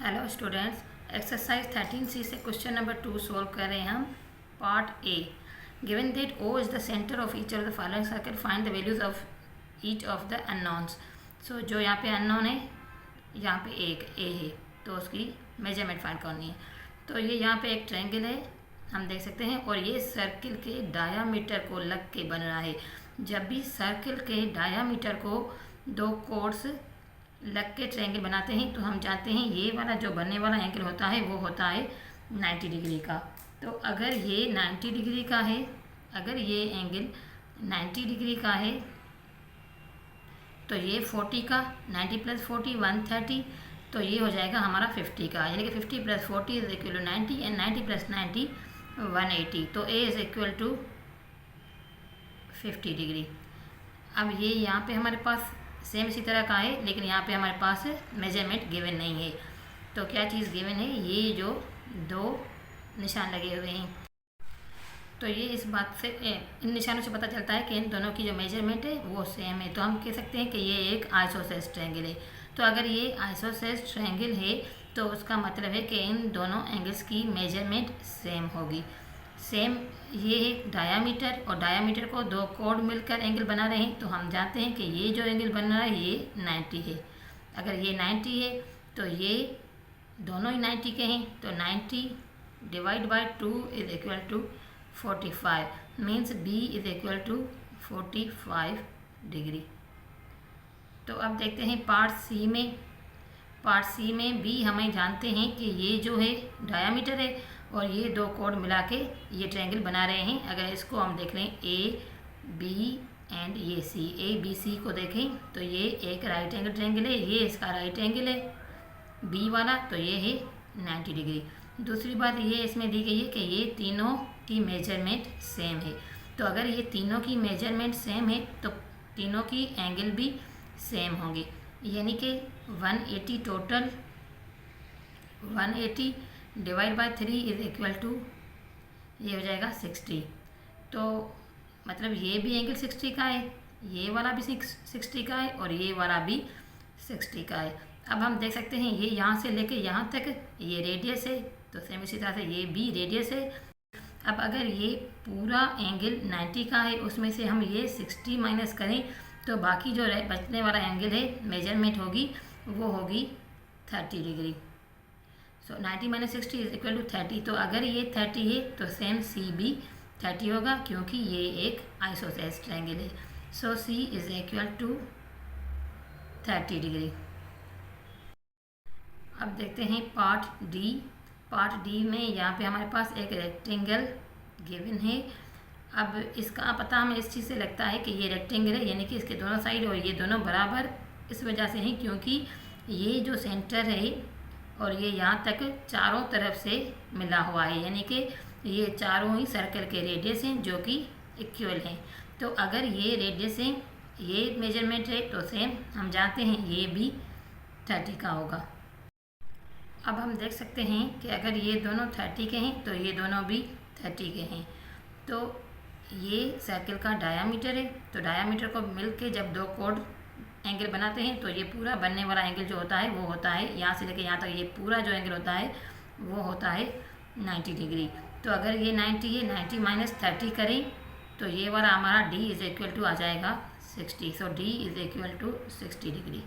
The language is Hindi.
हेलो स्टूडेंट्स, एक्सरसाइज 13C से क्वेश्चन नंबर 2 सोल्व कर रहे हैं हम। Part A, given that O is the centre of each of the following circle, find the values of each of the unknowns. So जो यहाँ पे अननोन है, यहाँ पे एक ए है, तो उसकी मेजरमेंट फाइंड करनी है। तो ये यहाँ पे एक ट्रायंगल है, हम देख सकते हैं, और ये सर्किल के डायामीटर को लग के बन रहा है। जब भी सर्किल के डायामीटर को दो कोड्स लग के ट्रायंगल बनाते हैं तो हम जानते हैं ये वाला जो बनने वाला एंगल होता है वो होता है 90 डिग्री का। तो अगर ये 90 डिग्री का है, अगर ये एंगल 90 डिग्री का है तो ये 40 का, 90 + 40 130, तो ये हो जाएगा हमारा 50 का, यानी कि 50 + 40 इज इक्वल टू 90 एंड 90 + 90 180। तो ए इज इक्वल टू 50 डिग्री। अब ये यहाँ पे हमारे पास सेम इसी तरह का है, लेकिन यहाँ पे हमारे पास मेजरमेंट गिवन नहीं है। तो क्या चीज़ गिवन है? ये जो दो निशान लगे हुए हैं। तो ये इस बात से, इन निशानों से पता चलता है कि इन दोनों की जो मेजरमेंट है वो सेम है। तो हम कह सकते हैं कि ये एक आइसोसेलेस ट्रायंगल है। तो अगर ये आइसोसेलेस ट्रायंगल है तो उसका मतलब है कि इन दोनों एंगल्स की मेजरमेंट सेम होगी। सेम ये है डायामीटर, और डायामीटर को दो कोड मिलकर एंगल बना रहे हैं, तो हम जानते हैं कि ये जो एंगल बन रहा है ये 90 है। अगर ये 90 है तो ये दोनों ही 90 के हैं, तो 90 divide by 2 is equal to 45, means B is equal to 45 degree. तो अब देखते हैं पार्ट सी में। पार्ट सी में भी हमें जानते हैं कि ये जो है डायामीटर है और ये दो कोड मिला के ये ट्रायंगल बना रहे हैं। अगर इसको हम देख लें ए बी एंड ये सी, ए बी सी को देखें तो ये एक राइट एंगल ट्रायंगल है, ये इसका राइट एंगल है बी वाला, तो ये है 90 डिग्री। दूसरी बात ये इसमें दी गई है कि ये तीनों की मेजरमेंट सेम है। तो अगर ये तीनों की मेजरमेंट सेम है तो तीनों की एंगल भी सेम होंगे, यानी कि 180 total, 180 divide by 3 is equal to, ये हो जाएगा 60। तो मतलब ये भी एंगल 60 का है, ये वाला भी 60 का है, और ये वाला भी 60 का है। अब हम देख सकते हैं ये यहाँ से लेके यहाँ तक ये रेडियस है, तो सेम इसी तरह से ये भी रेडियस है। अब अगर ये पूरा एंगल 90 का है, उसमें से हम ये 60 माइनस करें तो बाकी जो बचने वाला एंगल है मेजरमेंट होगी वो होगी 30 degree. So 90 - 60 is equal to 30। तो अगर ये 30 है तो सेम सी भी 30 होगा, क्योंकि ये एक आइसोसेलेस ट्रायंगल है। सो सी इज इक्वल टू 30 डिग्री। अब देखते हैं पार्ट डी। पार्ट डी में यहाँ पे हमारे पास एक रेक्टेंगल गिवन है। अब इसका पता हमें इस चीज़ से लगता है कि ये रेक्टेंगल है, यानी कि इसके दोनों साइड और ये दोनों बराबर इस वजह से हैं क्योंकि ये जो सेंटर है और ये यहाँ तक चारों तरफ से मिला हुआ है, यानी कि ये चारों ही सर्कल के रेडियस हैं जो कि इक्वल हैं। तो अगर ये रेडियस हैं, ये मेजरमेंट है, तो सेम हम जानते हैं ये भी 30 का होगा। अब हम देख सकते हैं कि अगर ये दोनों 30 के हैं तो ये दोनों भी 30 के हैं। तो ये सर्कल का डायामीटर है, तो डायामीटर को मिल के जब दो कोड एंगल बनाते हैं तो ये पूरा बनने वाला एंगल जो होता है वो होता है, यहाँ से लेके यहाँ तक ये पूरा जो एंगल होता है वो होता है 90 डिग्री। तो अगर ये 90 है, 90 - 30 करें तो ये वाला हमारा डी इज इक्वल टू आ जाएगा 60। So D is equal to 60 degree.